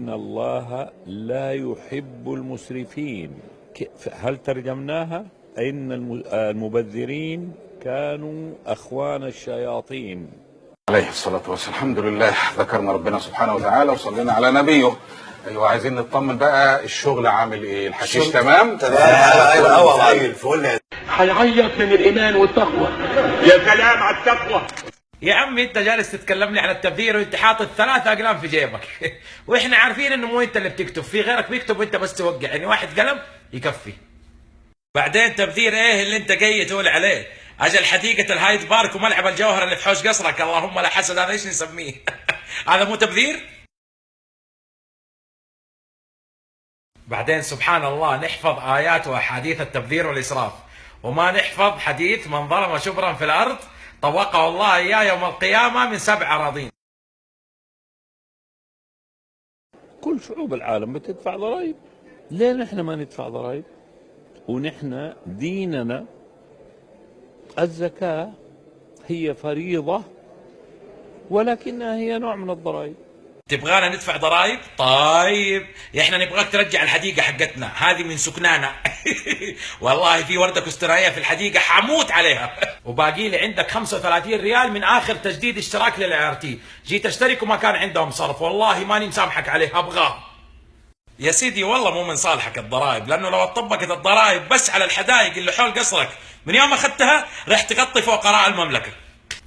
إن الله لا يحب المسرفين. هل ترجمناها؟ إن المبذرين كانوا أخوان الشياطين. عليه الصلاة والسلام. الحمد لله، ذكرنا ربنا سبحانه وتعالى وصلينا على نبيه. ايوه، عايزين نطمن بقى، الشغل عامل ايه؟ الحشيش تمام؟ ايوه زي الفل. هيعيط من الايمان والتقوى. يا سلام على التقوى. يا عمي انت جالس تتكلم لي عن التبذير وانت حاطط 3 اقلام في جيبك. واحنا عارفين انه مو انت اللي بتكتب، في غيرك بيكتب وانت بس توقع، يعني 1 قلم يكفي. بعدين تبذير ايه اللي انت جاي تقول عليه؟ اجل حديقه الهايد بارك وملعب الجوهر اللي في حوش قصرك، اللهم لا حسد، هذا ايش نسميه؟ هذا مو تبذير؟ بعدين سبحان الله نحفظ آيات وأحاديث التبذير والإسراف، وما نحفظ حديث من ظلم شبرا في الأرض طوقه الله إياه يوم القيامة من 7 أراضين. كل شعوب العالم بتدفع ضرائب، ليه نحن ما ندفع ضرائب؟ ونحن ديننا الزكاة هي فريضة ولكنها هي نوع من الضرائب. تبغانا ندفع ضرائب؟ طيب احنا نبغاك ترجع الحديقه حقتنا، هذه من سكنانا. والله في ورده كسترايه في الحديقه حموت عليها. وباقي لي عندك 35 ريال من اخر تجديد اشتراك للعرT، جيت اشترك وما كان عندهم صرف، والله ماني مسامحك عليه، ابغاه. يا سيدي والله مو من صالحك الضرائب، لانه لو طبقت الضرائب بس على الحدائق اللي حول قصرك من يوم اخذتها رح تغطي فوق قراء المملكه،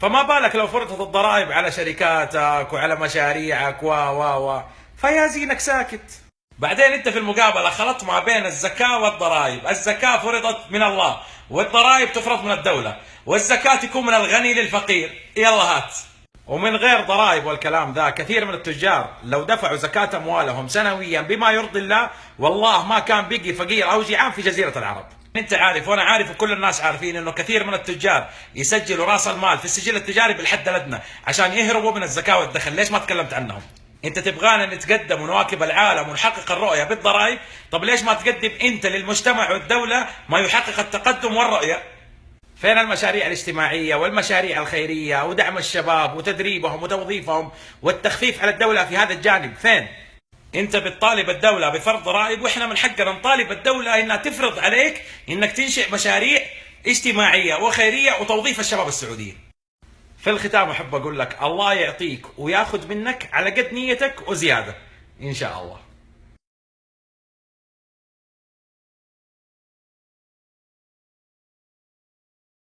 فما بالك لو فرضت الضرائب على شركاتك وعلى مشاريعك و فيا زينك ساكت. بعدين انت في المقابله خلطت ما بين الزكاه والضرائب، الزكاه فرضت من الله والضرائب تفرض من الدوله، والزكاه تكون من الغني للفقير، يلا هات. ومن غير ضرائب والكلام ذا، كثير من التجار لو دفعوا زكاه اموالهم سنويا بما يرضي الله والله ما كان بقي فقير او جيعان في جزيره العرب. انت عارف وانا عارف وكل الناس عارفين انه كثير من التجار يسجلوا راس المال في السجل التجاري بالحد الادنى عشان يهربوا من الزكاه والدخل، ليش ما تكلمت عنهم؟ انت تبغانا نتقدم ونواكب العالم ونحقق الرؤيه بالضرائب، طب ليش ما تقدم انت للمجتمع والدوله ما يحقق التقدم والرؤيه؟ فين المشاريع الاجتماعيه والمشاريع الخيريه ودعم الشباب وتدريبهم وتوظيفهم والتخفيف على الدوله في هذا الجانب؟ فين؟ انت بتطالب الدولة بفرض ضرائب، واحنا من حقنا نطالب الدولة انها تفرض عليك انك تنشئ مشاريع اجتماعية وخيرية وتوظيف الشباب السعوديين. في الختام احب اقول لك الله يعطيك وياخذ منك على قد نيتك وزيادة ان شاء الله.